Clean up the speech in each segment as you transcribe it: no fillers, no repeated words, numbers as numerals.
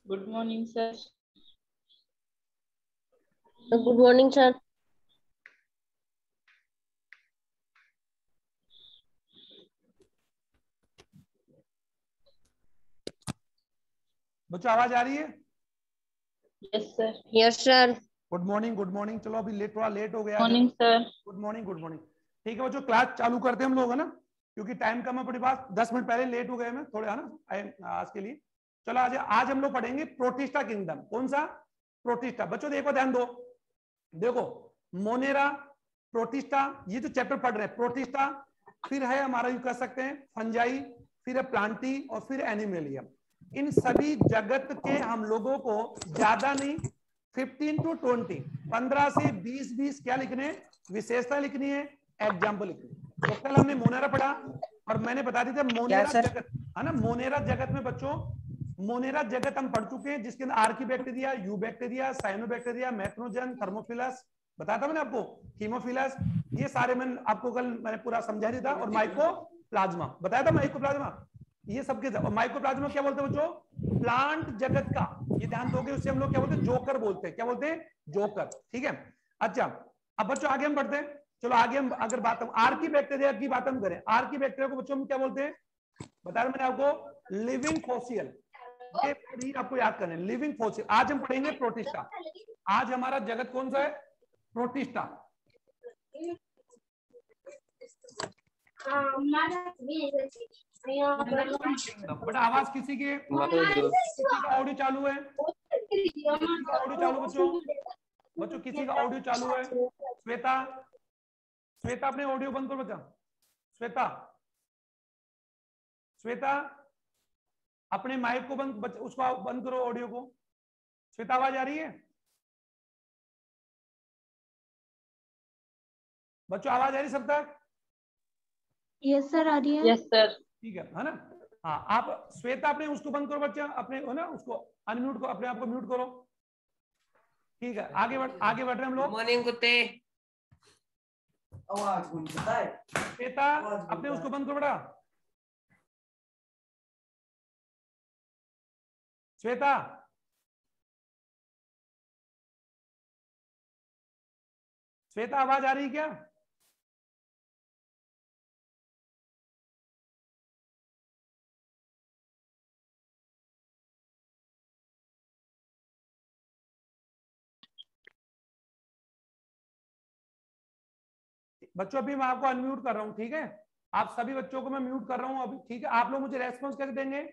Good morning sir. Good morning sir. बच्चों आवाज आ रही है? Yes sir. Yes sir. Good morning good morning. चलो अभी थोड़ा लेट हो गया। Morning sir. Good morning good morning. ठीक है बच्चों, क्लास चालू करते हैं हम लोग, है ना, क्योंकि टाइम कम है अपने पास। 10 मिनट पहले लेट हो गए मैं थोड़े, है ना, आज के लिए। चलो आज हम लोग पढ़ेंगे प्रोटिस्टा किंगडम। कौन सा? प्रोटिस्टा। बच्चों देखो, ध्यान दो, देखो, मोनेरा, प्रोटिस्टा, ये जो चैप्टर पढ़ रहे हैं, प्रोटिस्टा, फिर है हमारा, यू कह सकते हैं, फंजाई, फिर है प्लांटी, और फिर एनिमेलियम। इन सभी जगत के हम लोगों को ज्यादा नहीं, 15 to 20, 15 से 20 क्या लिखने, विशेषता लिखनी है, एग्जाम्पल लिखनी है। तो कल हमने मोनेरा पढ़ा और मैंने बता दी थी मोनेरा जगत, है ना, मोनेरा जगत में बच्चों, मोनेरा जगत हम पढ़ चुके हैं, जिसके अंदर archaebacteria, eubacteria, cyanobacteria, methanogen, thermophilus, बताया था मैंने आपको, हीमोफिलस, ये सारे मैंने आपको कल मैंने पूरा समझा दिया था। और माइकोप्लाज्मा बताया था, माइकोप्लाज्मा, ये सबके। माइकोप्लाज्मा क्या बोलते हैं बच्चों? प्लांट जगत का, ये ध्यान दोगे, उससे हम लोग क्या बोलते हैं? जोकर बोलते हैं। क्या बोलते हैं? जोकर। ठीक है। अच्छा, अब बच्चों आगे हम बढ़ते हैं। चलो आगे हम अगर बात आर्की बैक्टीरिया की बात हम करें, आर्की बैक्टीरिया को बच्चों हम क्या बोलते हैं? बताया मैंने आपको, लिविंग फॉसिल। ये आपको याद करना है, लिविंग फॉसिल। आज हम पढ़ेंगे प्रोटिस्टा। आज हमारा जगत कौन सा है? प्रोटिस्टा। बड़ा आवाज किसी के का ऑडियो चालू है? किसी का ऑडियो चालू बच्चों किसी का ऑडियो चालू है? श्वेता, श्वेता अपने ऑडियो बंद करो बच्चा। श्वेता, श्वेता अपने माइक को बंद, उसको बंद करो, ऑडियो को। श्वेता आवाज आ रही है बच्चों? आवाज आ रही सब तक? यस सर, आ रही है। Yes sir. ठीक है ना? हाँ, आप श्वेता अपने उसको बंद करो बच्चा, अपने, है ना, उसको अनम्यूट करो, अपने आप को म्यूट करो। ठीक है, आगे बढ़ रहे हम लोग। मॉर्निंग कुत्ते। श्वेता अपने उसको बंद करो बेटा। श्वेता, श्वेता आवाज आ रही क्या? बच्चों अभी मैं आपको अनम्यूट कर रहा हूं, ठीक है? आप सभी बच्चों को मैं म्यूट कर रहा हूं अभी, ठीक है? आप लोग मुझे रेस्पॉन्स कैसे देंगे?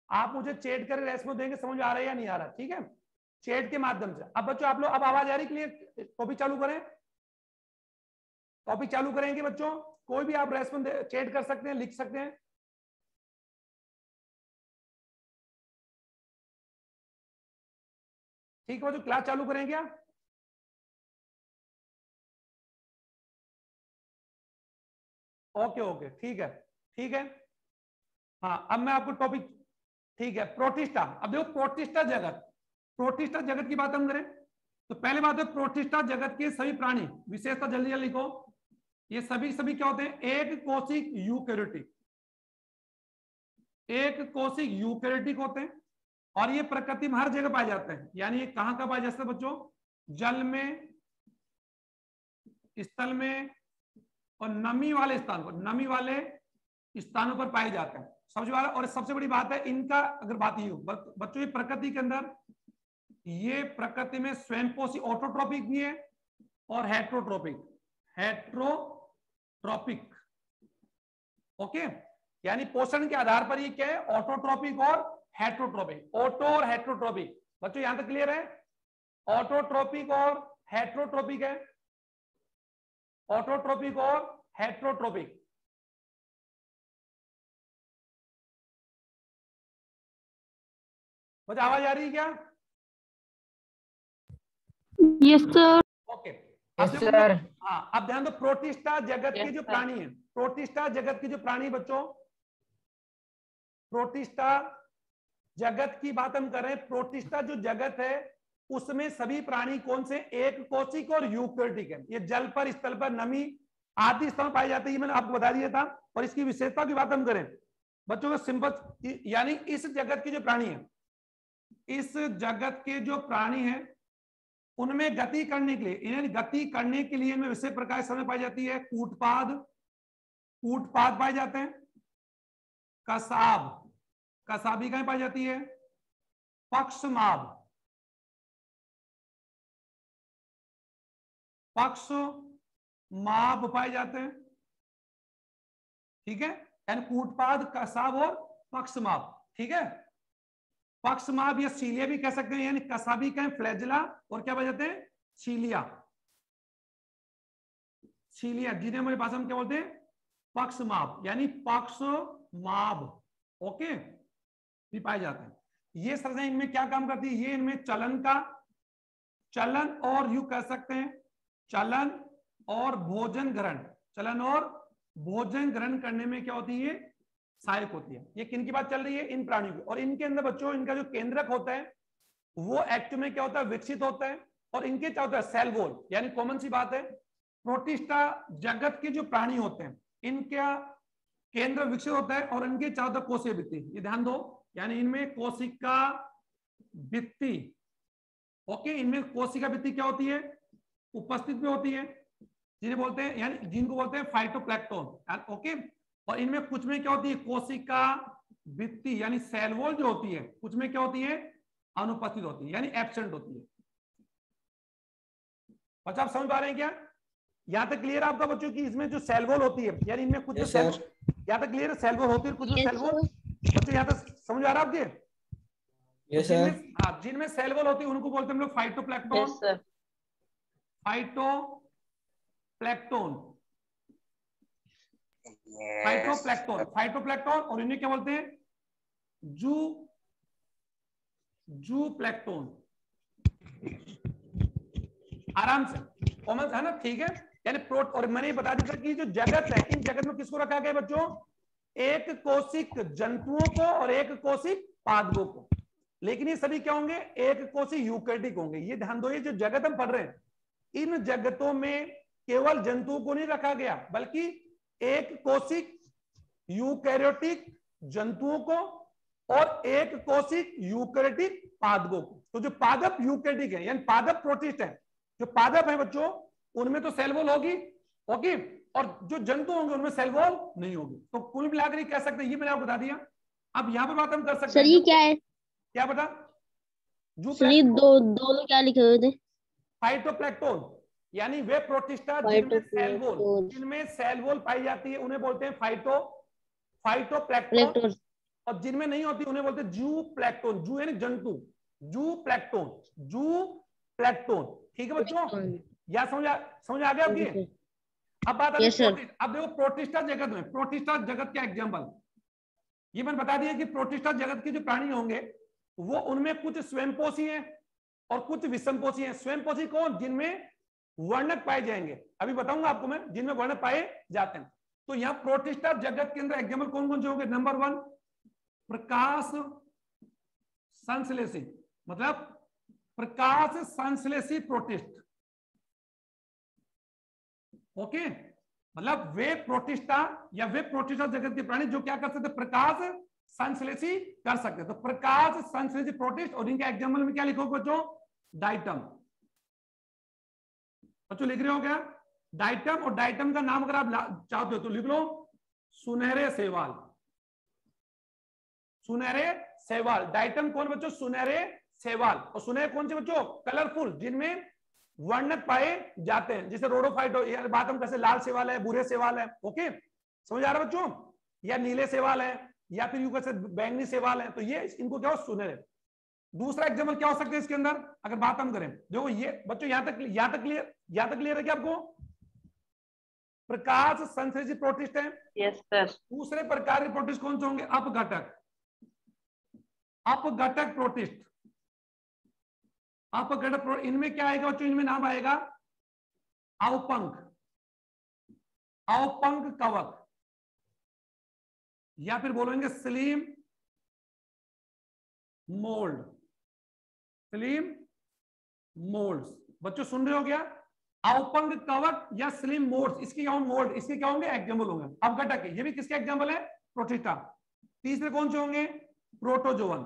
आप मुझे चैट करके रेस्पॉन्स देंगे, समझ आ रहा है या नहीं आ रहा, ठीक है? चैट के माध्यम से। अब बच्चों आप लोग, अब आवाज आ रही क्लियर? टॉपिक चालू करें? टॉपिक चालू करेंगे बच्चों? कोई भी आप रेस्पॉन्स चैट कर सकते हैं, लिख सकते हैं। ठीक है बच्चों, क्लास चालू करें क्या? ओके ओके, ठीक है, ठीक है। हाँ, अब मैं आपको टॉपिक, ठीक है, प्रोटिस्टा। अब देखो, प्रोटिस्टा जगत, प्रोटिस्टा जगत की बात हम करें तो पहले बात है, प्रोटिस्टा जगत के सभी प्राणी, विशेषता जल्दी जल्दी लिखो, ये सभी क्या होते हैं? एक कोशिक यूकैरियोटिक, एक कोशिक यूकैरियोटिक होते हैं, और ये प्रकृति में हर जगह पाए जाते हैं। यानी ये कहां का पाए जाते हैं बच्चों? जल में, स्थल में, और नमी वाले स्थान पर, नमी वाले स्थानों पर पाए जाते हैं, समझ वाला। और सबसे बड़ी बात है इनका, अगर बात ये हो बच्चों, ये प्रकृति के अंदर, ये प्रकृति में स्वयंपोषी, ऑटोट्रोपिक भी है और हेट्रोट्रोपिक, हेट्रोट्रोपिक, ओके। यानी पोषण के आधार पर ये क्या है? ऑटोट्रोपिक और हेट्रोट्रोपिक, ऑटो और हेट्रोट्रोपिक। बच्चों यहां तक क्लियर है? ऑटोट्रोपिक और हेट्रोट्रोपिक है, ऑटोट्रोपिक और हेट्रोट्रोपिक। बच्चों आवाज आ रही है क्या? Yes sir. Okay, sir. हाँ, अब ध्यान दो, प्रोटिस्टा जगत के जो प्राणी हैं, प्रोटिस्टा जगत के जो प्राणी बच्चों, प्रोटिस्टा जगत की बात हम कर रहे हैं। प्रोटिस्टा जो जगत है उसमें सभी प्राणी कौन से? एक कोशिक और यूकैरियोटिक है। ये जल पर, स्थल पर, नमी आदि स्थल पाए जाते हैं, ये मैंने आपको बता दिया था। और इसकी विशेषता की बात हम करें बच्चों का सिंपल, यानी इस जगत के जो प्राणी है, इस जगत के जो प्राणी हैं उनमें गति करने के लिए, इन्हें गति करने के लिए इनमें विशेष प्रकार की समय पाई जाती है। कूटपाद, कूटपाद पाए जाते हैं। कसाब, कसाबी कहां पाई जाती है? पक्षमाप, पक्षमाप पाए जाते हैं। ठीक है, यानी कूटपाद, कसाब और पक्षमाप। ठीक है, पक्षमाप या सीलिया भी कह सकते हैं, यानी कसाबी कहें फ्लैजिला और क्या पाए जाते हैं? सीलिया, सीलिया जिन्हें हमारी भाषा में क्या बोलते हैं? पक्षमाप, यानी पक्षमाप। ओके, भी पाए जाते हैं। ये संरचना इनमें क्या काम करती है? ये इनमें चलन का, चलन और यू कह सकते हैं चलन और भोजन ग्रहण, चलन और भोजन ग्रहण करने में क्या होती है? सहायक होती है। ये किन की बात चल रही है? इन प्राणियों की। और इनके अंदर बच्चों इनका जो केंद्रक होता है वो एक्चुअल में क्या होता है? विकसित होता है। और इनके क्या होता है? सेल वॉल, यानी कॉमन सी बात है, प्रोटिस्टा जगत के जो प्राणी होते हैं इनका केंद्र विकसित होता है और इनके चारों तरफ कोशिका भित्ति, ये ध्यान दो, यानी इनमें कोशिका भित्ति। ओके, इनमें कोशिका भित्ति क्या होती है? उपस्थित में होती है, जिन्हें बोलते हैं, यानी जिनको बोलते हैं फाइटोप्लैंक्टन। ओके, और इनमें कुछ में क्या होती है? कोशिका भित्ति यानी सेल वॉल जो होती है, कुछ में क्या होती है? अनुपस्थित होती है, यानी एब्सेंट होती है। बच्चा आप समझ पा रहे हैं क्या? यहां तक क्लियर आपका बच्चों की इसमें जो सेल वॉल होती है, यानी इनमें कुछ सेल, यहां तक क्लियर है? सेल वॉल होती है, कुछ सेल वॉल बच्चों यहां तक समझ आ रहा है आपके? Yes sir. जिनमें सेल वॉल होती है उनको बोलते हैं हम लोग फाइटोप्लैंक्टन, फाइटोप्लैंक्टन, फाइटोप्लैंक्टन, फाइटोप्लैंक्टन। और इन्हें क्या बोलते हैं? जूप्लैंक्टन। आराम से, कॉमन है ना? ठीक है, यानी प्रोट, और मैंने बता दिया था कि जो जगत है, इन जगत में किसको रखा गया बच्चों? एक कोशिक जंतुओं को और एक कोशिक पादपों को। लेकिन ये सभी क्या होंगे? एक कोशिक यूकैरियोटिक होंगे। ये ध्यान दो, ये जो जगत हम पढ़ रहे हैं इन जगतों में केवल जंतुओं को नहीं रखा गया, बल्कि एक कोशिक यूकैरियोटिक जंतुओं को और एक कोशिक यूकैरियोटिक पादपों को। तो जो पादप यूकैरियोटिक है, यानी पादप प्रोटिस्ट है, जो पादप है बच्चों उनमें तो सेल वॉल होगी, ओके, और जो जंतु होंगे उनमें सेल वॉल नहीं होगी। तो कुल मिलाकर कह सकते हैं, ये मैंने आपको बता दिया। अब यहाँ पे बात हम कर सकते हैं, सर ये क्या है? क्या बता? दोनों क्या लिखे हुए थे? फाइटोप्लैंक्टन, यानी वे प्रोटिस्टा जिनमें सेल वॉल पाई जाती है उन्हें बोलते हैं फाइटोप्लैंक्टन, और जिनमें नहीं होती उन्हें बोलते हैं जूप्लैंक्टन। जू यानी जंतु, जूप्लैंक्टन, जूप्लैंक्टन। ठीक है बच्चों, या समझ आ गया आपकी? अब बात आती है, अब देखो प्रोटिस्टा जगत में, प्रोटिस्टा जगत का एग्जांपल ये मैंने बता दिया कि प्रोटिस्टा जगत के जो प्राणी होंगे वो उनमें कुछ स्वयंपोषी हैं और कुछ विषमपोषी हैं। स्वयंपोषी कौन? जिनमें वर्णक पाए जाएंगे, अभी बताऊंगा आपको मैं, जिनमें वर्णक पाए जाते हैं। तो यहाँ प्रोटिस्टा जगत के अंदर एग्जाम्पल कौन कौन से होंगे? नंबर 1 प्रकाश संश्लेषी, मतलब प्रकाश संश्लेषी प्रोटिस्ट। ओके, मतलब वे प्रोटिस्टा या वे प्रोटिस्टा जगत के प्राणी जो क्या कर सकते? प्रकाश संश्लेषी कर सकते। तो प्रकाश संश्लेषी प्रोटिस्ट, और इनके एग्जाम्पल में क्या लिखो बच्चों? डाइटम। बच्चों लिख रहे हो क्या? डाइटम। और डाइटम का नाम अगर आप चाहते हो तो लिख लो सुनहरे शैवाल, सुनहरे शैवाल। डाइटम कौन बच्चों? सुनहरे शैवाल। और सुनहरे कौन से बच्चों? कलरफुल, जिनमें वर्णक पाए जाते हैं, जैसे रोडोफाइटो, बात हम कैसे, लाल शैवाल है, भूरे शैवाल है। ओके, समझ आ रहा है बच्चों? या नीले शैवाल है, या फिर यूं कैसे बैंगनी शैवाल है। तो ये इनको क्या हो? सुनहरे। दूसरा एग्जाम्पल क्या हो सकता है इसके अंदर अगर बात हम करें? देखो ये बच्चों यहां तक क्लियर है क्या आपको? प्रकाश संश्लेषी प्रोटिस्ट है। Yes sir. दूसरे प्रकार के प्रोटिस्ट कौन से होंगे? अपघटक, अपघटक प्रोटिस्ट, अपघटक। इनमें क्या आएगा बच्चों? इनमें नाम आएगा अवपंक, अवपंक कवक, या फिर बोलेंगे स्लिम मोल्ड, स्लिम मोल्ड्स। बच्चों सुन रहे हो क्या? अवपंक कवक या स्लिम मोल्ड्स, इसके क्या मोल्ड, इसके क्या होंगे? एग्जाम्पल होंगे। अपघटक, ये भी किसके एग्जाम्पल है? प्रोटिस्टा। तीसरे कौन से होंगे? Protozoan,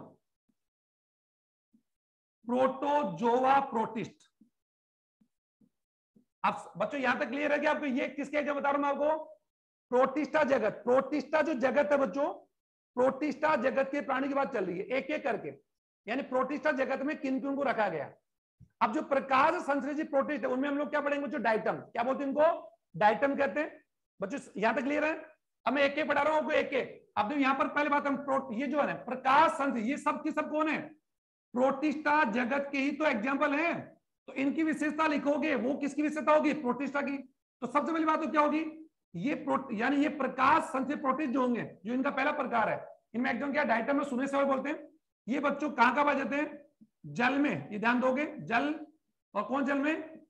protozoa protist. अब बच्चों यहां तक क्लियर है कि आपको ये किसके एग्जाम बता रहा हूं मैं आपको? प्रोटिस्टा जगत। प्रोटिस्टा जो जगत है बच्चों, प्रोटिस्टा जगत के प्राणी की बात चल रही है एक एक करके, यानी प्रोटिस्टा जगत में किन किन को रखा गया। अब जो प्रकाश संश्लेषित प्रोटिस्ट है उनमें हम लोग क्या पढ़ेंगे बच्चों? डाइटम। क्या बोलते हैं इनको? डाइटम कहते हैं। बच्चों यहां तक क्लियर है? अब मैं एक एक पढ़ा रहा हूं आपको एक एक। अब देखो यहां पर पहले बात हम ये जो है प्रकाश संश्लेषित, ये सब की सब कौन है? प्रोटिस्टा जगत के ही तो एग्जाम्पल है। तो इनकी विशेषता लिखोगे, वो किसकी विशेषता होगी? प्रोटिस्टा की। तो सबसे पहली बात तो क्या होगी? ये यानी ये प्रकाश संश्लेषित प्रोटिस्ट जो होंगे, जो इनका पहला प्रकार है, इनमें एकदम क्या डाइटम में सुने से बोलते हैं। ये बच्चों कहां कहां पाए जाते हैं? जल में, ये ध्यान दोगे, जल। और कौन जल में?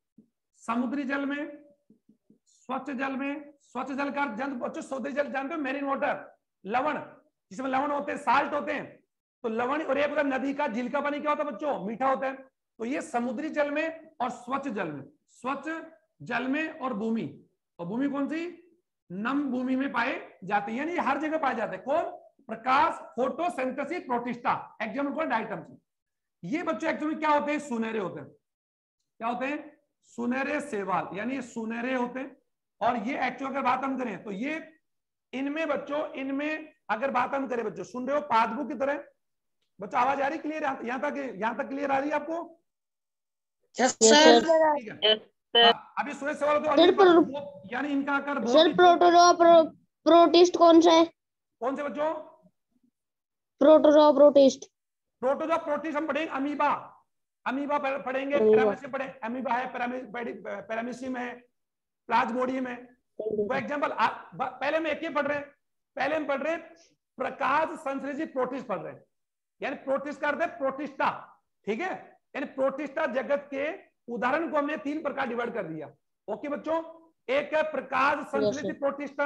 समुद्री जल में, स्वच्छ जल में। स्वच्छ जल का बच्चों समुद्री जल जानते हो? मेरीन वाटर, लवण, जिसमें लवण होते हैं, साल्ट होते हैं। तो लवण, और एक नदी का झील का पानी क्या होता है बच्चों? मीठा होता है। तो ये समुद्री जल में और स्वच्छ जल में, स्वच्छ जल में और भूमि, और भूमि कौन सी? नम भूमि में पाए जाते हैं, यानी हर जगह पाए जाते हैं। कौन? प्रकाश फोटोसिंथेसिस प्रोटिस्टा। एग्जाम्पल कौन? डाइटम। ये बच्चों एक्चुअली क्या होते हैं? सुनहरे होते हैं। क्या होते हैं? सुनहरे सेवाल, यानी सुनहरे होते हैं। और ये एक्चुअल अगर बात हम करें तो ये इनमें बच्चों, इनमें अगर बात हम करें बच्चों, सुन रहे हो पादपों की तरह? बच्चों आवाज आ रही क्लियर? यहां तक क्लियर आ रही है आपको? Yes sir. ठीक है। अभी सूर्य सवाल तो यानी इनका आकार सर प्रोटोजोआ प्रोटिस्ट कौन सा है? कौन से बच्चों? Protozoa protist. प्रोटोजोआ प्रोटिस्ट हम पढ़ेंगे अमीबा। अमीबा पढ़ेंगे, पैरामीशियम पढ़े, अमीबा है, पैरामीशियम है, प्लाज्मोडियम है। वो एग्जांपल पहले में एक ही पढ़ रहे हैं। पहले हम पढ़ रहे हैं प्रकाश संश्लेषित प्रोटिस्ट पढ़ रहे हैं, यानी प्रोटिस्ट का अर्थ है प्रोटिस्टा। ठीक है, यानी प्रोटिस्टा जगत के उदाहरण को हमने तीन प्रकार डिवाइड कर दिया। ओके बच्चों, एक है प्रकाश संश्लेषित प्रोटिस्टा,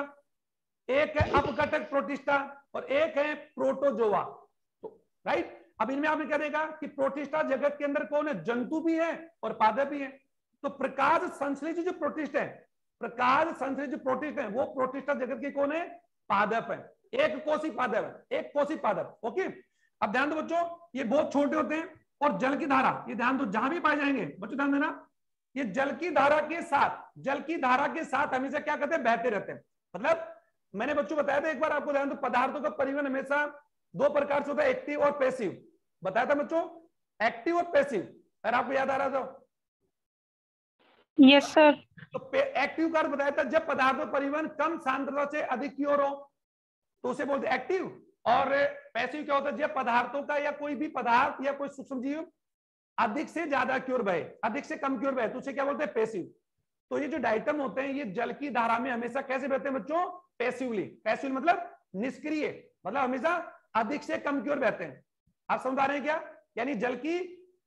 एक है अपघटक प्रोटिस्टा, और एक है प्रोटोजोआ। तो राइट, अब इनमें आपने क्या देखा कि प्रोटिस्टा जगत के अंदर कौन है? जंतु भी है और पादप भी है। तो प्रकाश संश्लेषित जो प्रोटिस्ट है, प्रकाश संश्लेषित प्रोटिस्ट है, वो प्रोटिस्टा जगत के कौन है? पादप है। एक कोशी पादप है, एक कोशी पादप। ओके, अब ध्यान दो बच्चों, ये बहुत छोटे होते हैं। और जल की धारा, ये ध्यान दो, जहां भी पाए जाएंगे बच्चों ध्यान देना, ये जल की धारा के साथ, जल की धारा के साथ हमेशा क्या करते हैं? बहते रहते हैं। मतलब मैंने बच्चों बताया था एक बार आपको, ध्यान दो, पदार्थों का परिवहन हमेशा दो प्रकार से होता है, एक्टिव और पैसिव। बताया था बच्चों, एक्टिव और पैसिव, अगर आपको याद आ रहा था। Yes sir. तो एक्टिव का अर्थ बताया था जब पदार्थों का परिवहन कम सांद्रता से अधिक की ओर हो, तो उसे बोलते एक्टिव। और पैसिव क्या होता है? जब पदार्थों का या कोई भी पदार्थ या कोई सूक्ष्म जीव अधिक से ज्यादा की ओर बहे, अधिक से कम की ओर बहे, तो उसे क्या बोलते हैं? पैसिव। तो ये जो डाइटम होते हैं, ये जल की धारा में हमेशा कैसे बहते हैं बच्चों? पैसिवली। पैसिव मतलब निष्क्रिय, मतलब हमेशा अधिक से कम की ओर बहते हैं। आप समझ आ रहे हैं क्या? यानी जल की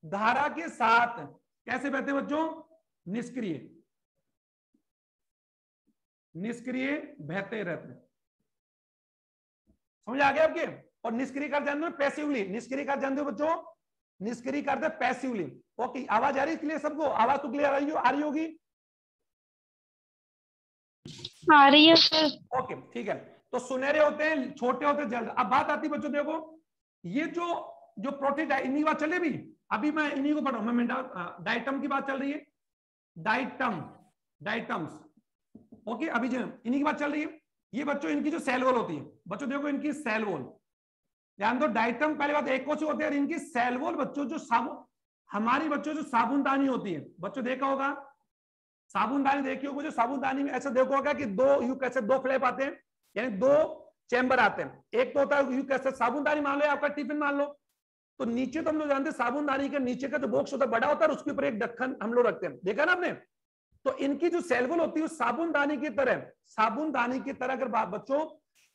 धारा के साथ कैसे बहते हैं बच्चों? निष्क्रिय, निष्क्रिय बहते रहते हैं। समझ आ गया आपके? और निष्क्रिय कर जानते हो पैसिवली, निष्क्रिय कर जानते हो बच्चों? निष्क्रिय करते पैसिवली। ओके, आवाज आ रही है क्लियर सबको? आवाज तो क्लियर आ रही होगी? आ रही है सर। ओके ठीक है। तो सुनहरे होते हैं, छोटे होते हैं, जल्द। अब बात आती है बच्चों, देखो ये जो प्रोटीन, इन्हीं की बात चले भी, अभी मैं इन्हीं को पढ़ रहा हूं। डाइटम की बात चल रही है, डाइटम, डाइटम्स। ओके, अभी जो इन्हीं की बात चल रही है, ये बच्चों इनकी जो सेल वॉल होती है, बच्चों देखो इनकी सेल वॉल, ध्यान दो। डाइटम पहले बात एक कोशिश होती है, और इनकी सेल वॉल बच्चों जो हमारी बच्चों जो साबुनदानी होती है, बच्चों देखा होगा साबुनदानी, देखी होगी जो साबुनदानी में ऐसा देखो होगा कि दो यू कैसे दो फ्लैप आते हैं, यानी दो चैम्बर आते हैं। एक तो होता है यू कैसे साबुनदानी मान लो, आपका टिफिन मान लो, तो नीचे तो हम लोग जानते हैं साबुनदानी के नीचे का जो बॉक्स होता है बड़ा होता है, उसके ऊपर एक ढक्कन हम लोग रखते हैं, देखा ना आपने? तो इनकी जो सेल वॉल होती है साबुनदानी की तरह, साबुनदानी की तरह अगर बच्चों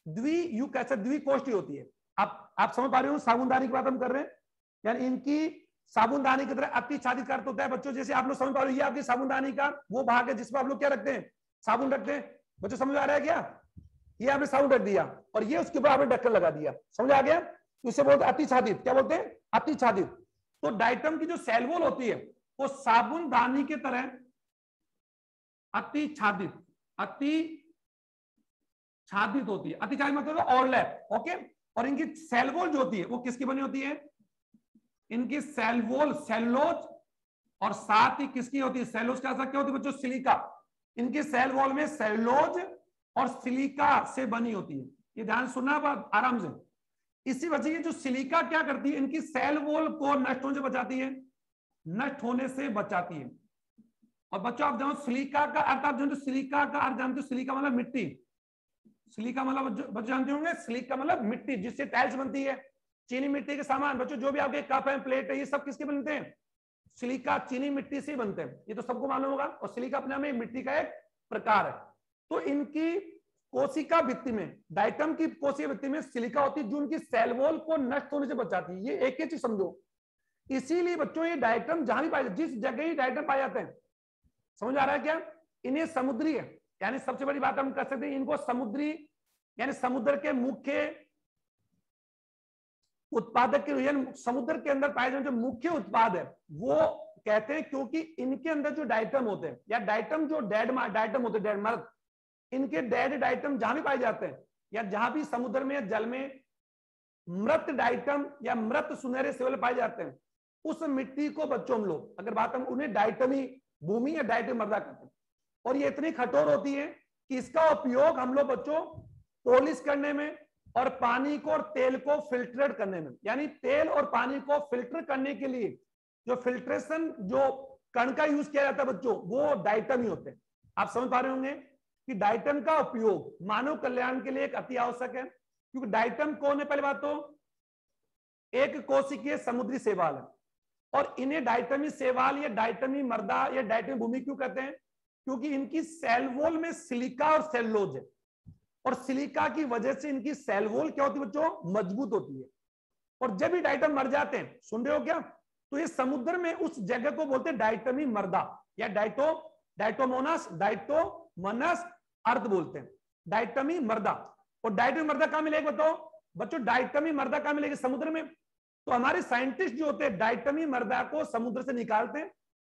द्विकोष्ठी होती है। आप समझ पा रहे हो साबुनदानी की बात हम कर रहे हैं, यानी इनकी साबुनदानी की तरह अतिच्छादित करता होता है बच्चों। जैसे आप लोग समझ पा रहे हो, ये आपकी साबुनदानी का वो भाग है जिसमें आप लोग क्या रखते हैं? साबुन रखते हैं। बच्चों समझ आ रहा है क्या? ये आपने साबुन रख दिया और ये उसके ऊपर आपने ढक्कन लगा दिया, समझ आ गया? तो इसे बोलते हैं अतिच्छादित। क्या बोलते हैं? अतिच्छादित। तो डाइटम की जो सेल वॉल होती है वो साबुनदानी की तरह अतिच्छादित, अतिच्छादित होती है। अतिच्छादित मतलब ओवरलैप। ओके, और इनकी सेल वॉल जो होती है वो किसकी बनी होती है? इनकी सेल वॉल सेलुलोज और साथ ही किसकी होती है, सेलुलोज क्या होती है बच्चों, सिलिका। इनकी सेल वॉल में सेलुलोज और सिलिका से बनी होती है। ये ध्यान सुनना आप आराम से। इसी वजह से जो सिलिका क्या करती है, इनकी सेल वॉल को नष्ट होने से बचाती है, नष्ट होने से बचाती है। और बच्चों आप जानो सिलिका का अर्थ, आप जानते हो सिलिका का अर्थ जानते हो, सिलिका मतलब मिट्टी। सिलिका मतलब बच्चों जानते होंगे, सिलिका मतलब मिट्टी जिससे टाइल्स बनती है, चीनी मिट्टी के सामान। बच्चों जो भी आपके कप है, प्लेट है, ये सब किसके बनते हैं, सिलिका चीनी मिट्टी से बनते हैं, ये तो सबको मालूम होगा। और सिलिका अपने में मिट्टी का एक प्रकार है। तो इनकी कोशिका भित्ति में, डाइटम की कोशिका भित्ति में सिलिका होती है जो उनकी सेल वॉल को नष्ट होने से बचाती है। ये एक ही चीज समझो। इसीलिए बच्चों ये डाइटम जहां भी पाए, जिस जगह ही डाइटम पाए जाते हैं, समझ आ रहा है क्या, इन्हें समुद्री है, यानी सबसे बड़ी बात हम कर सकते हैं, इनको समुद्री यानी समुद्र के मुख्य उत्पादक के, समुद्र के अंदर पाए जाने जो मुख्य उत्पाद है वो कहते हैं, क्योंकि इनके अंदर जो डाइटम होते हैं, या डाइटम जो डाइटम होते हैं, डेड मर्द, इनके डेड डाइटम जहां भी पाए जाते हैं, या जहां भी समुद्र में या जल में मृत डाइटम या मृत सुनहरे सेवल पाए जाते हैं, उस मिट्टी को बच्चों हम लोग, अगर बात हम उन्हें डाइटमी भूमि या डाइटमी मृदा कहते हैं। और ये इतनी कठोर होती है कि इसका उपयोग हम लोग बच्चों पॉलिश करने में और पानी को और तेल को फिल्ट्रेट करने में, यानी तेल और पानी को फिल्टर करने के लिए जो फिल्ट्रेशन जो कण का यूज किया जाता है बच्चों, वो डाइटम ही होते हैं। आप समझ पा रहे होंगे कि डाइटम का उपयोग मानव कल्याण के लिए एक अति आवश्यक है। क्योंकि डाइटम कौन है, पहले बात तो एक कोशिकीय समुद्री शैवाल है। और इन्हें डाइटमी शैवाल या डाइटमी मृदा या डाइटमी भूमि क्यों कहते हैं, क्योंकि इनकी सेल वॉल में सिलिका और सेलुलोज है, और सिलिका की वजह से इनकी सेल वॉल क्या होती है बच्चों, मजबूत होती है। और जब भी डाइटम मर जाते हैं, सुन रहे हो क्या, तो ये समुद्र में उस जगह को बोलते हैं डाइटमी मृदा या डाइटोमोनस अर्थ बोलते हैं, डाइटमी मृदा। और डाइटमी मृदा कहां मिलेगी बताओ बच्चों, डाइटमी मृदा कहां मिलेगी, समुद्र में। तो हमारे साइंटिस्ट जो होते हैं डाइटमी मृदा को समुद्र से निकालते हैं,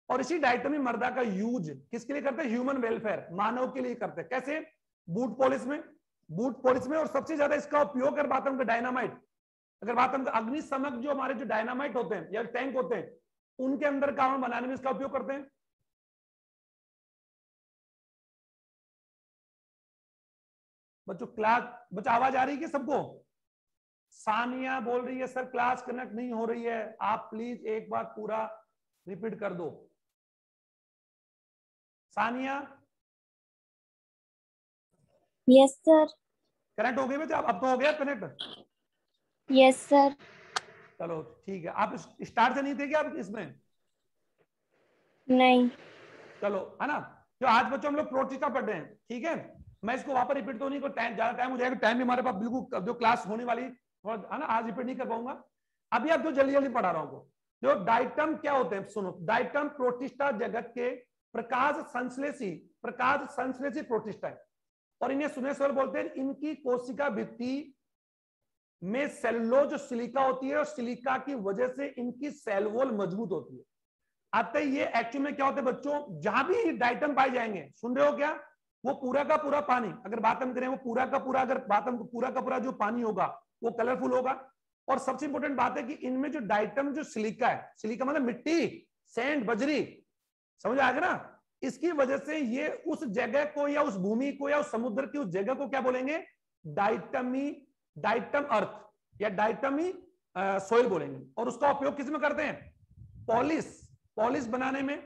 और इसी डाइटमी मृदा का यूज किसके लिए करते हैं, ह्यूमन वेलफेयर, मानव के लिए करते हैं। कैसे, बूट पॉलिश में। और सबसे ज्यादा इसका उपयोग अगर बात हम डायनामाइट, अगर बात हम अग्निशमक जो हमारे जो डायनामाइट होते हैं या टैंक होते हैं, उनके अंदर काम बनाने में इसका उपयोग करते हैं। बच्चों आवाज आ रही है कि सबको? सानिया बोल रही है सर क्लास कनेक्ट नहीं हो रही है, आप प्लीज एक बार पूरा रिपीट कर दो। सानिया? Yes sir. कनेक्ट हो गई बेटा, अब तो हो गया कनेक्ट? Yes sir. चलो ठीक है। आप स्टार्ट से नहीं थे क्या आप इसमें? नहीं। चलो है ना, जो आज बच्चों हम लोग प्रोटिस्टा पढ़ रहे हैं, ठीक है। मैं इसको वापस रिपीट तो नहीं, को टाइम ज्यादा टाइम हो जाएगा, टाइम भी हमारे पास बिल्कुल, जो क्लास होने वाली है ना, आज रिपीट नहीं कर पाऊंगा। अभी आप जो जल्दी जल्दी पढ़ा रहा हूँ, जो डाइटम क्या होते हैं सुनो। डाइटम प्रोटिस्टा जगत के प्रकाश संश्लेषी प्रोटिस्टा है, और इन्हें सुनेश्वर बोलते हैं। इनकी कोशिका भित्ति में सेलुलोज जो सिलिका होती है, और सिलिका की वजह से इनकी सेल वॉल मजबूत होती है। अतः ये एक्चुअल में क्या होते हैं बच्चों, जहां भी डाइटम पाए जाएंगे, सुन रहे हो क्या, वो पूरा का पूरा पानी, अगर बात हम करें वो पूरा का पूरा, अगर बात हम पूरा का पूरा जो पानी होगा वो कलरफुल होगा। और सबसे इंपॉर्टेंट बात है कि इनमें जो डाइटम जो सिलिका है, सिलिका मतलब मिट्टी, सैंड, बजरी, समझ आएगा ना, इसकी वजह से ये उस जगह को या उस भूमि को या उस समुद्र की उस जगह को क्या बोलेंगे, डाइटम अर्थ या डाइटमी सोइल बोलेंगे। और उसका उपयोग किस में करते हैं, पॉलिश बनाने में,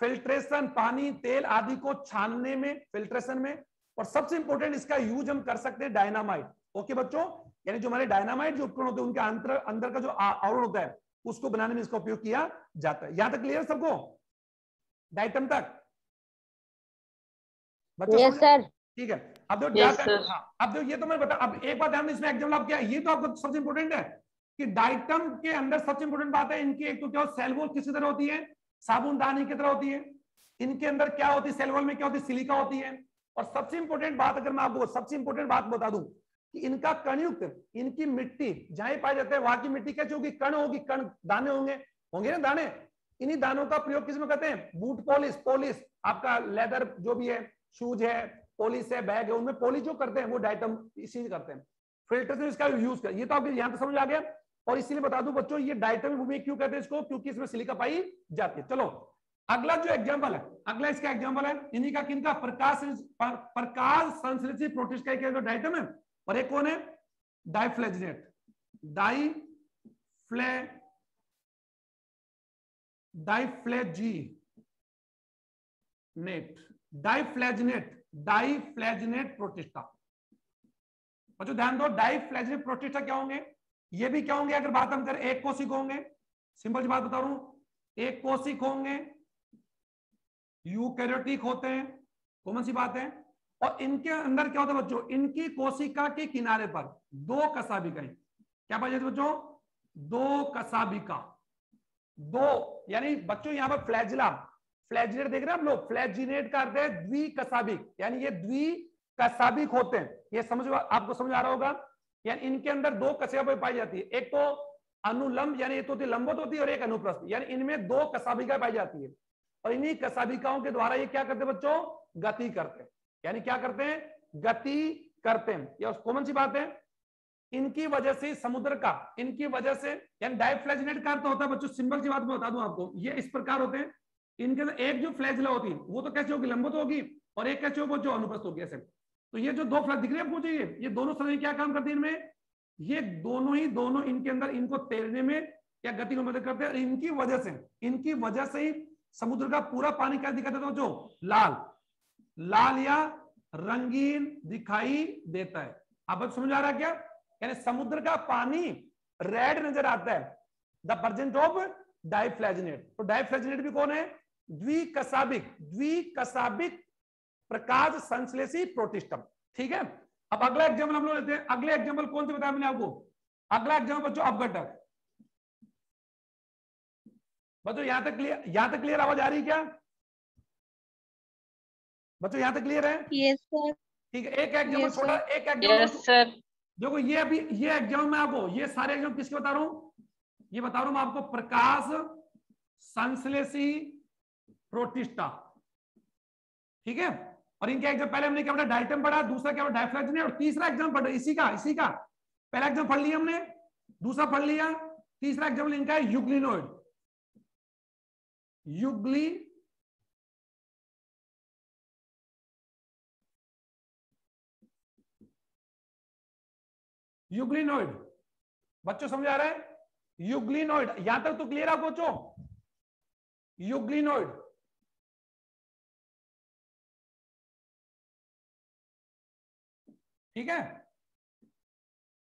फिल्ट्रेशन, पानी तेल आदि को छानने में, फिल्ट्रेशन में। और सबसे इंपॉर्टेंट इसका यूज हम कर सकते हैं डायनामाइट। ओके बच्चों, यानी जो हमारे डायनामाइट जो उपकरण होते हैं उनके अंदर का जो आवरण होता है उसको बनाने में इसका उपयोग किया जाता है। यहां तक क्लियर सबको, डाइटम तक बच्चों? Yes sir. ठीक है। अब जो अब जो ये तो मैं बता, अब एक बात हमने इसमें एग्जाम्पल आप क्या, ये तो आपको सबसे इंपॉर्टेंट है कि डाइटम के अंदर सबसे इंपॉर्टेंट बात है इनकी, एक तो क्या सेल वॉल किसी तरह होती है, साबुनदानी की तरह होती है। इनके अंदर क्या होती है, सेल वॉल में क्या होती है, सिलिका होती है। और सबसे इंपॉर्टेंट बात अगर मैं आपको सबसे इंपॉर्टेंट बात बता दूं कि इनका कणयुक्त, इनकी मिट्टी जहां पाई जाते हैं वहां की मिट्टी कैसी होगी, कण होगी, कण दाने होंगे ना दाने। इन्हीं दानों का प्रयोग किसमें करते हैं, बूट पॉलिश आपका लेदर जो भी है, शूज है, पॉलिश है, बैग है, उनमें पॉलिश जो करते हैं वो डाइटम इसी करते हैं। फिल्टर से इसका यूज कर, ये तो आपको यहां पे समझ आ गया। और इसीलिए बता दूं बच्चों, ये डायटम भूमि क्यों कहते हैं इसको, क्योंकि इसमें सिलिका पाई जाती है। चलो अगला जो एग्जांपल है, अगला इसका एग्जांपल है इन्हीं का, किनका, प्रकाश संश्लेषित प्रोटिस्ट का एक डायटम है, और एक कौन है, डाइफ्लैजिनेट, डाइफ्लैजिनेट प्रोटिस्टा। बच्चों ध्यान दो, डाइफ्लैजिनेट प्रोटिस्टा क्या होंगे, ये भी क्या होंगे, अगर बात हम करें एक कोशिक होंगे, सिंपल सी बात बता रहा हूं, एक कोशिक होंगे, यूकैरियोटिक होते हैं, कॉमन सी बात है। और इनके अंदर क्या होता है बच्चों, इनकी कोशिका के किनारे पर दो कसाबिकाएं, क्या पाई जाती है बच्चों, दो कसाबिका, दो, यानी बच्चों यहां पर फ्लैजिनेट देख रहे हैं आप लोग, फ्लैजिनेट का अर्थ है द्विकसाबिक, यानी ये द्विकसाबिक होते हैं, ये समझ आपको समझ आ रहा होगा, यानी इनके अंदर दो कसाबिकाएं पाई जाती है, एक तो अनुलंब यानी एक तो लंबवत होती है और एक अनुप्रस्थ, यानी इनमें दो कसाबिकाएं पाई जाती है, और इन्हीं कसाबिकाओं के द्वारा ये क्या करते हैं बच्चों, गति करते हैं, यानी क्या करते हैं, गति करते हैं, यह कॉमन सी बात है। इनकी वजह से समुद्र का, इनकी वजह से, यानी डाइफ्लैजिनेट का अर्थ होता है बच्चों, सिंपल सी बात मैं बता दूं आपको, ये इस प्रकार होते हैं, इनके अंदर एक जो फ्लैजिला होती है वो तो कैसे होगी, लंबवत होगी, और एक कैसे होगी, जो अनुप्रस्थ होगी, ऐसे। तो ये जो दो फ्लैज दिख रहे हैं आपको, ये दोनों समय क्या काम करते हैं इनमें, ये दोनों इनके अंदर इनको तैरने में या गति में मदद करते हैं, इनकी वजह से ही समुद्र का पूरा पानी क्या दिखाता है जो लाल या रंगीन दिखाई देता है। अब समझ आ रहा है क्या, यानी समुद्र का पानी रेड नजर आता है, द प्रेजेंस ऑफ डाइफ्लैजिनेट। तो डाइफ्लैजिनेट भी कौन है, द्विकसाबिक प्रकाश संश्लेषी प्रोटिस्टम, ठीक है। अब अगला एग्जाम्पल हम लोग लेते हैं, अगले एग्जाम्पल कौन से बताया मैंने आपको, अगला एग्जाम्पल बच्चों अपघटक। बच्चों यहां तक क्लियर आवाज आ रही है क्या बच्चों, यहां तक क्लियर है? Yes sir. ठीक है, एक एग्जाम्पल छोटा, एक एग्जाम्पल, यस सर। देखो ये अभी ये एग्जाम में आपको, ये सारे एग्जाम किसके बता रहा हूं, ये बता रहा हूं मैं आपको, प्रकाश संश्लेषी प्रोटिस्टा, ठीक है। और इनके एग्जाम पहले हमने क्या पढ़ा, डायटम पढ़ा, दूसरा क्या पढ़ा, डाइफ्लैजिनेट, और तीसरा एग्जाम पढ़ा इसी का पहला एग्जाम पढ़ लिया हमने, दूसरा पढ़ लिया, तीसरा एग्जाम्पल इनका है यूग्लिनोइड, यूग्लिनोइड। बच्चों समझ आ रहा है, यूग्लिनोइड, यहां तक तो क्लियर है बच्चों, यूग्लिनोइड, ठीक है।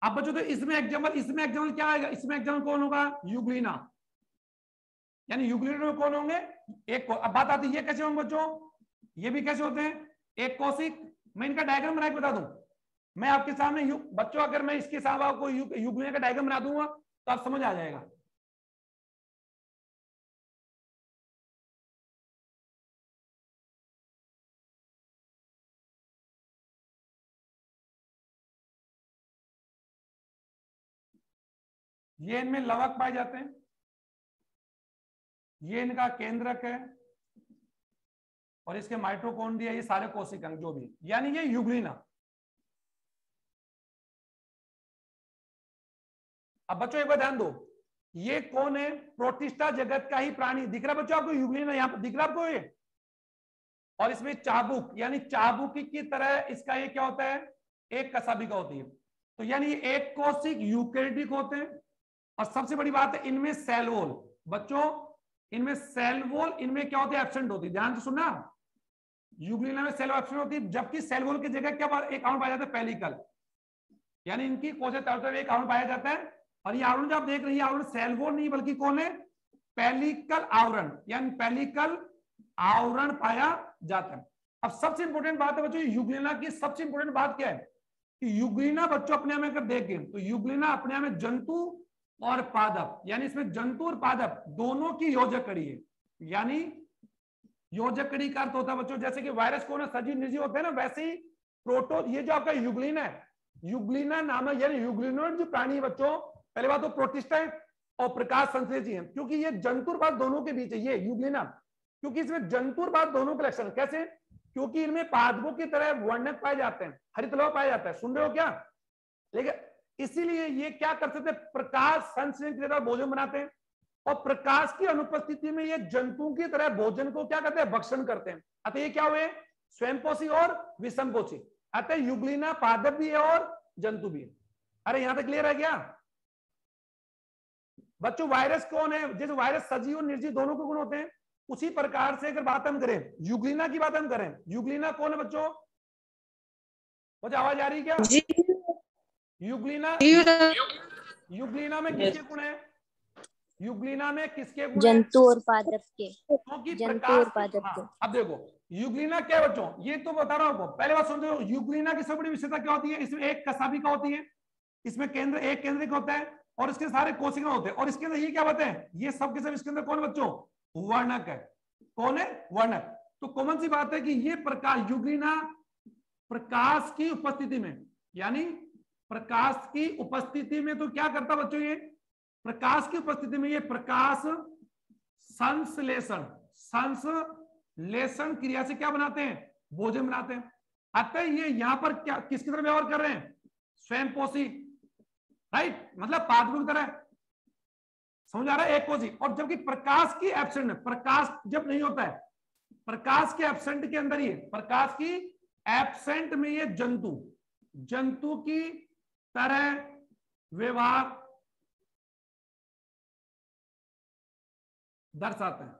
अब बच्चों तो इसमें एग्जाम्पल क्या आएगा, इसमें एग्जाम्पल कौन होगा, यूग्लिना, यानी यूग्लिना में कौन होंगे, एक, अब बात आती है ये कैसे होंगे बच्चों, ये भी कैसे होते हैं, एक कोशिक। मैं इनका डायग्राम बना के बता दूं, मैं आपके सामने बच्चों, अगर मैं इसके साथ आपको यूग्लिना का डायग्राम बना दूंगा तो आप समझ आ जाएगा। ये इनमें लवक पाए जाते हैं, ये इनका केंद्रक है, और इसके माइटोकॉन्ड्रिया, ये सारे कोशिक अंग जो भी, यानी ये यूग्लिना। अब बच्चों एक बार ध्यान दो, ये कौन है, प्रोटिस्टा जगत का ही प्राणी, दिख रहा है बच्चों आपको यूग्लिना, यहां पर दिख रहा है आपको ये, और इसमें चाबुक, यानी चाबुक की तरह इसका ये क्या होता है, एक कसाबिका होती है। तो यानी ये एक कोशिक यूकैरियोटिक होते हैं, और सबसे बड़ी बात है इनमें सेल वॉल, बच्चों इनमें सेल वॉल, इनमें क्या होती है, एब्सेंट होती है, ध्यान से सुनना, यूग्लिना में सेल वॉल एब्सेंट होती है, जबकि सेल वॉल की जगह क्या एक आवरण पाया जाता है, पेलिकल, यानी इनकी कोशिका चारों तरफ एक आवरण पाया जाता है, और ये आवरण जो आप देख रहे हैं, आवरण सेल वॉल नहीं बल्कि कौन है, पेलिकल आवरण, यानी पेलिकल आवरण पाया जाता है। अब सबसे इंपॉर्टेंट बात है बच्चों, यूग्लिना की सबसे इंपॉर्टेंट बात क्या है, कि यूग्लिना बच्चों अपने आप में अगर देखें तो यूग्लिना अपने आप में जंतु और पादप, यानी इसमें जंतु और पादप दोनों की योजक कड़ी है, यानी योजक कड़ी का अर्थ होता है बच्चों, जैसे कि वायरस कौन है, सजीव निर्जीव होते हैं ना, वैसे ही प्रोटो, ये जो आपका यूग्लिना है, यूग्लिना नामक यानी यूग्लिनोइड जो प्राणी है बच्चों, पहले बात तो प्रोटिस्टा है और प्रकाश संश्लेषी है, क्योंकि ये जंतु और पादप दोनों के बीच है ये यूग्लिना, क्योंकि इसमें जंतु और पादप दोनों के लक्षण, कैसे, क्योंकि इनमें पादपों की तरह वर्णक पाए जाते हैं, हरित लवक पाया जाता है, सुन रहे हो क्या, लेकिन इसीलिए ये क्या कर सकते हैं, प्रकाश संश्लेषण की तरह भोजन बनाते हैं, और प्रकाश की अनुपस्थिति में ये जंतुओं की तरह भोजन को क्या करते हैं, भक्षण करते हैं। अतः ये क्या हुए, स्वयंपोषी और विषमपोषी। अतः युग्लिना पादप भी है और जंतु भी है। अरे यहां तक क्लियर है क्या बच्चों? वायरस कौन है? जैसे वायरस सजीव और निर्जीव दोनों के गुण होते हैं, उसी प्रकार से अगर बात हम करें युग्लिना की, बात हम करें, युग्लिना कौन है बच्चों? कुछ आवाज आ रही क्या? युग्लिना, युग्लिना में किसके गुण है? युग्लिना में किसके गुण? जंतु और पादप के। क्योंकि जंतु और पादप के। हाँ, अब देखो युग्लिना क्या है बच्चों, ये तो बता रहा हूं आपको। पहले बात समझो, युग्लिना की सबसे बड़ी विशेषता क्या होती है? इसमें एक कसाबिका होती है, इसमें केंद्र एक केंद्रिक होता है, और इसके सारे कोशिका होते हैं। और इसके अंदर ये क्या बात है, ये सब के सब इसके अंदर कौन बच्चों? वर्णक है। कौन है? वर्णक। तो कॉमन सी बात है कि ये प्रकाश, युग्लिना प्रकाश की उपस्थिति में, यानी प्रकाश की उपस्थिति में तो क्या करता बच्चों, ये प्रकाश की उपस्थिति में ये प्रकाश संश्लेषण, संश्लेषण क्रिया से क्या बनाते हैं? भोजन बनाते हैं। अतः ये यहां पर क्या किसकी तरह व्यवहार कर रहे हैं? स्वयंपोषी, राइट, मतलब पादपों की तरह। समझ आ रहा है? एक कोशी। और जबकि प्रकाश की एब्सेंट में, प्रकाश जब नहीं होता है, प्रकाश के एब्सेंट के अंदर, ये प्रकाश की एब्सेंट में ये जंतु, जंतु की तरह व्यवहार दर्शाते हैं।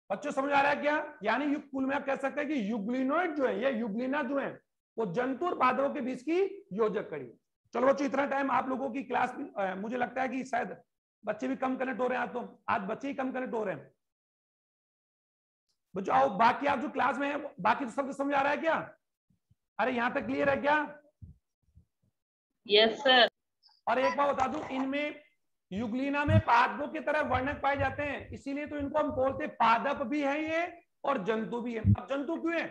बच्चों समझ आ रहा है क्या? यानी कुल में आप कह सकते हैं कि युग्लिनोइड जो है, ये युग्लिना जो है, वो जंतु और पादपों के बीच की योजक कड़ी। चलो बच्चों, इतना टाइम आप लोगों की क्लास में मुझे लगता है कि शायद बच्चे भी कम कनेक्ट हो रहे हैं। आज तो आज बच्चे ही कम कनेक्ट हो रहे हैं बच्चों। आओ, बाकी आप जो क्लास में है, बाकी तो सब समझ आ रहा है क्या? अरे यहां तक क्लियर है क्या? Yes sir. और एक बात बता दूं, इनमें युग्लिना में पादपों की तरह वर्णक पाए जाते हैं, इसीलिए तो इनको हम बोलते हैं पादप भी है ये और जंतु भी है। अब जंतु क्यों है?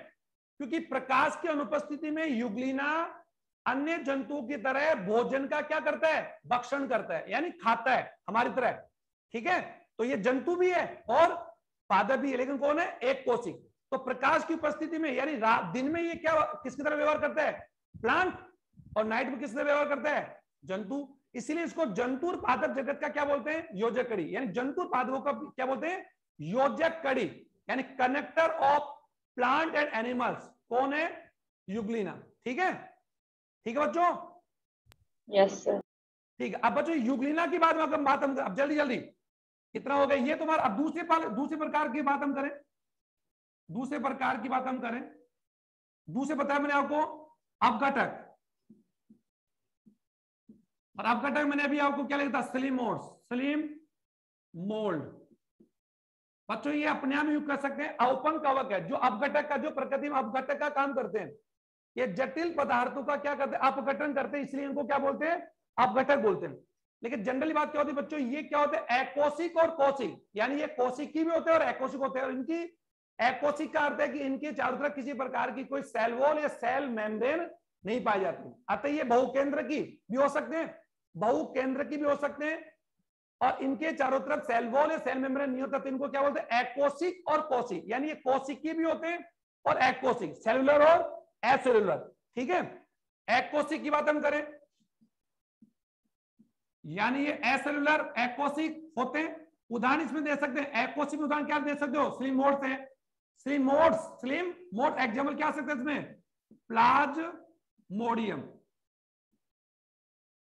क्योंकि प्रकाश की अनुपस्थिति में युग्लिना अन्य जंतुओं की तरह भोजन का क्या करता है? भक्षण करता है, यानी खाता है हमारी तरह। ठीक है, तो ये जंतु भी है और पादप भी है, लेकिन कौन है? एक कोशिक। तो प्रकाश की उपस्थिति में, यानी दिन में ये क्या किसकी तरह व्यवहार करता है? प्लांट। और नाइट में किसकी तरह व्यवहार करता है? जंतु। इसीलिए इसको जंतु और पादप जगत का क्या बोलते हैं? योजक कड़ी। यानी जंतु और पादपों का क्या बोलते हैं? योजक कड़ी, यानी connector of plant and animals. कौन है? युग्लिना। ठीक है, ठीक है बच्चों? Yes sir. ठीक है। अब बच्चों युग्लिना की बात हम अब जल्दी जल्दी कितना हो गया ये तुम्हारा। अब दूसरे प्रकार की बात हम करें, दूसरे प्रकार की बात हम करें। दूसरे बताया मैंने आपको अपघटक, और अपघटक मैंने अभी आपको क्या लिखा था? Slim mould, slim mould. बच्चों ये अपने आप यूज कर सकते हैं, औपन कवक है जो अपघटक का, जो प्रकृति में अपघटक का काम करते हैं। ये जटिल पदार्थों का क्या करते हैं? अपघटन करते हैं, इसलिए इनको क्या बोलते हैं? अपघटक बोलते हैं। लेकिन जनरली बात क्या होती है बच्चों, ये क्या होते हैं? एकोसिक और कोशिक, यानी ये कोशिकी भी होते हैं और एकोसिक होते हैं। और इनकी एकोसिक का अर्थ है कि इनके चारों तरफ किसी प्रकार की कोई सेल वॉल या सेल मेम्ब्रेन नहीं पाई जाती। अतः ये बहुकेंद्र की भी हो सकते हैं, बहुकेंद्र की भी हो सकते हैं, और इनके चारों तरफ सेल वॉल या सेल मेम्ब्रेन नहीं होता, तो इनको क्या बोलते हैं? एकोसिक और कोशिक। यानी ये कोशिकी भी होते हैं और एकोसिक, सेलुलर और एसेलुलर। ठीक है, एकोसिक की बात हम करें, यानी ये एसेलुलर एकोसिक होते हैं। उदाहरण इसमें दे सकते हैं, एकोसिक में उदाहरण क्या दे सकते हो? स्लिम मोड्स है, slim modes, slim mode example क्या आ सकते हैं इसमें? प्लाज्मोडियम।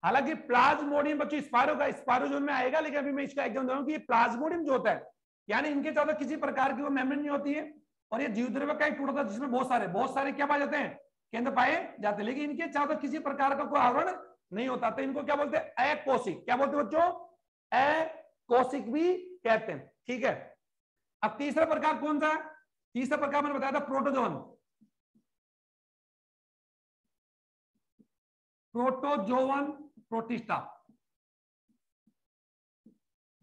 हालांकि प्लाज्मोडियम बच्चों स्पायरो का, स्पायरो जोन में आएगा, लेकिन अभी मैं इसका एग्जाम्पल दे रहा हूं कि ये प्लाज्मोडियम जो होता है, यानी इनके चारों किसी प्रकार की वो मेम्ब्रेन नहीं होती है, और ये जीवद्रव्य का एक टुकड़ा होता है जिसमें बहुत सारे क्या पाए जाते हैं? केंद्र पाए जाते हैं, लेकिन इनके चारों किसी प्रकार का कोई आवरण नहीं होता, तो इनको क्या बोलते हैं? अकोशिक। क्या बोलते हैं बच्चों? अकोशिक भी कहते हैं। ठीक है, अब तीसरा प्रकार कौन सा? तीसरा प्रकार मैंने बताया था प्रोटोजोन। Protozoan, protista.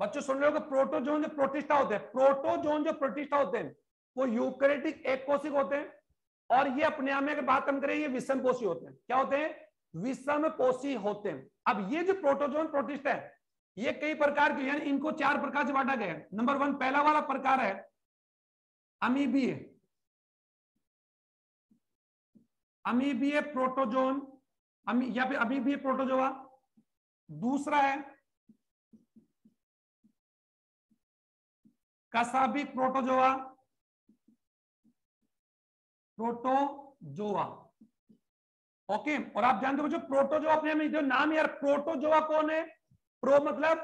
बच्चों सुन रहे हो कि प्रोटोजोन जो प्रोटिस्टा होते हैं, प्रोटोजोन जो प्रोटिस्टा होते हैं वो यूकैरियोटिक एक कोशिक होते हैं, और ये अपने आप में अगर बात हम करें ये विषम पोषी होते हैं। क्या होते हैं? विषम पोषी होते हैं। अब ये जो प्रोटोजोन प्रोटिस्टा है ये कई प्रकार के, यानी इनको 4 प्रकार से बांटा गया है। नंबर 1 पहला वाला प्रकार है अमीबीय, अमीबीय प्रोटोजोन, या फिर अभी भी प्रोटोजोआ। दूसरा है कसाबिक प्रोटोजोआ, प्रोटोजोआ। ओके, और आप जानते हो जो प्रोटोजोआ, अपने में जो नाम यार, प्रोटोजोआ कौन है? प्रो मतलब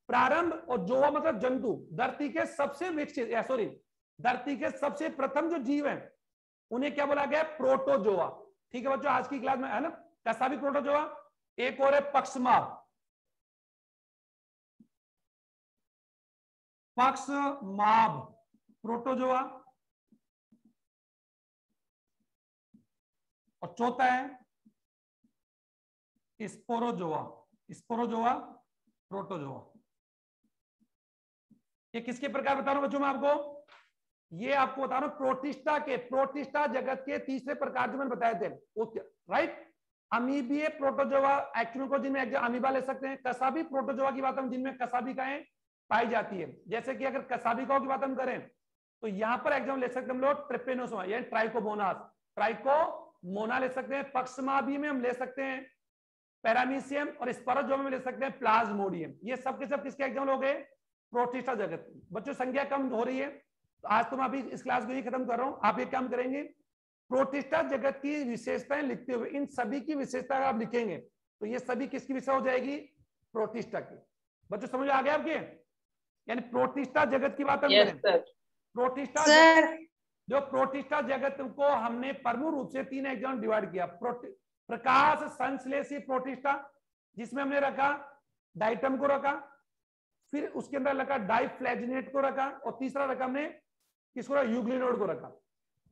प्रारंभ और जोआ मतलब जंतु। धरती के सबसे विकसित, सॉरी, धरती के सबसे प्रथम जो जीव है उन्हें क्या बोला गया? प्रोटोजोआ। ठीक है बच्चों, आज की क्लास में है ना कसाबी प्रोटोजोआ। एक और है पक्षमाभ, पक्षमाभ प्रोटोजोआ। और चौथा है स्पोरोजोआ, स्पोरोजोआ प्रोटोजोआ। ये किसके प्रकार बता रहा हूं बच्चों मैं आपको? ये आपको बता रहा हूं प्रोटिस्टा के, प्रोटिस्टा जगत के तीसरे प्रकार जो मैंने बताए थे, राइट। अमीबीय प्रोटोजोआ एक्चुअल को जिनमें अमीबा ले सकते हैं। कसाबी प्रोटोजोआ की बात हम जिनमें कसाबिकाएं पाई जाती है। जैसे कि अगर कसाबिकाओं की बात हम करें तो यहां पर एग्जाम ले सकते हैं हम लोग ट्रिपेनोसोमा यानी ट्राइकोमोनास, ट्राइकोमोना ले सकते हैं। पक्षमाभी में हम ले सकते हैं पैरामीशियम, और स्पोरोजोआ में ले सकते हैं प्लाज्मोडियम। ये सब के सब किसके एग्जाम हो गए? प्रोटिस्टा जगत। बच्चों संख्या कम हो रही है तो आज तो मैं अभी इस क्लास को ही खत्म कर रहा हूं। आप एक काम करेंगे, प्रोटिस्टा जगत की विशेषताएं लिखते हुए इन सभी की विशेषता आप लिखेंगे तो ये सभी किसकी विषय हो जाएगी? प्रोटिस्टा की। बच्चों समझ आ गया आपके? यानी प्रोटिस्टा जगत की बात हम करें, प्रोटिस्टा जो प्रोटिस्टा जगत को हमने प्रमुख रूप से 3 एग्जाम डिवाइड किया। प्रकाश संश्लेषी प्रोटिस्टा जिसमें हमने रखा डाइटम को रखा, फिर उसके अंदर रखा डाइफ्लैजिनेट को रखा, और तीसरा रखा हमने किसको रखा? यूग्लिनोड को रखा।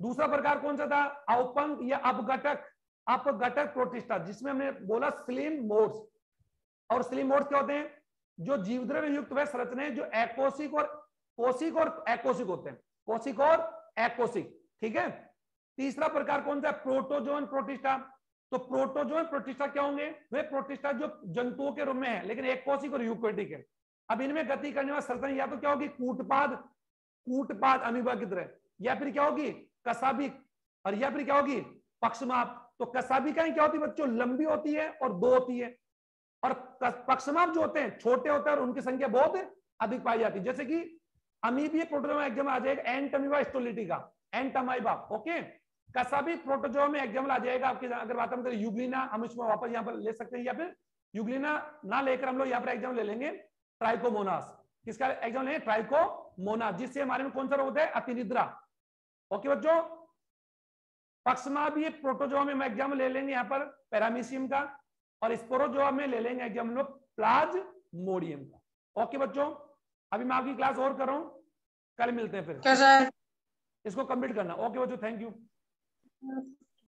दूसरा प्रकार कौन सा था? औपंक या अपघटक, अपघटक प्रोटिस्टा जिसमें हमने बोला स्लिम मोड्स। और स्लिम मोड्स क्या होते हैं? जो जीवद्रव्य युक्त वह संरचनाएं जो एकोसिक और कोसिक और एकोसिक होते हैं, कोसिक और एकोसिक। ठीक है। तीसरा प्रकार कौन सा? Protozoan protista. तो प्रोटोजोन प्रोटिस्टा क्या होंगे? वे प्रोटिस्टा जो जंतुओं के रूप में है लेकिन एकोसिक और यूकोटिक है। अब इनमें गति करने वाली संरचना या तो क्या होगी? कूटपाद, कूटपाद अमीबा की तरह, या फिर क्या होगी? कसाबिक, और या फिर क्या होगी? पक्षमाप। तो कसाबिकाएं क्या होती है बच्चों? लंबी होती है और 2 होती है, और पक्षमाप जो होते हैं छोटे होते हैं और उनकी संख्या बहुत अधिक पाई जाती है। जैसे कि अमीबीय प्रोटोजोआ एग्जाम आ जाएगा एंटमीबा स्टोलिटिका, एंटमाइबा। ओके, कसाबी प्रोटोजोआ में एग्जाम आ जाएगा आपकी, अगर बात हम करें यूग्लिना, हम इसमें वापस यहाँ पर ले सकते हैं, या फिर यूग्लिना ना लेकर हम लोग यहाँ पर एग्जाम ले लेंगे ट्राइकोमोनास। किसका एग्जाम लेंगे? ट्राइकोमोनास, जिससे हमारे में कौन सा रोग होता है? अतिनिद्रा। ओके बच्चों, पक्षमाभी प्रोटोजोआ में एग्जाम ले लेंगे यहाँ पर पैरामीशियम का, और स्पोरोजोआ में ले लेंगे एग्जाम लोग प्लाज्मोडियम का। ओके बच्चों, अभी मैं आपकी क्लास और कर रहा हूँ, कल मिलते हैं फिर। इसको कंप्लीट करना। ओके बच्चों, थैंक यू।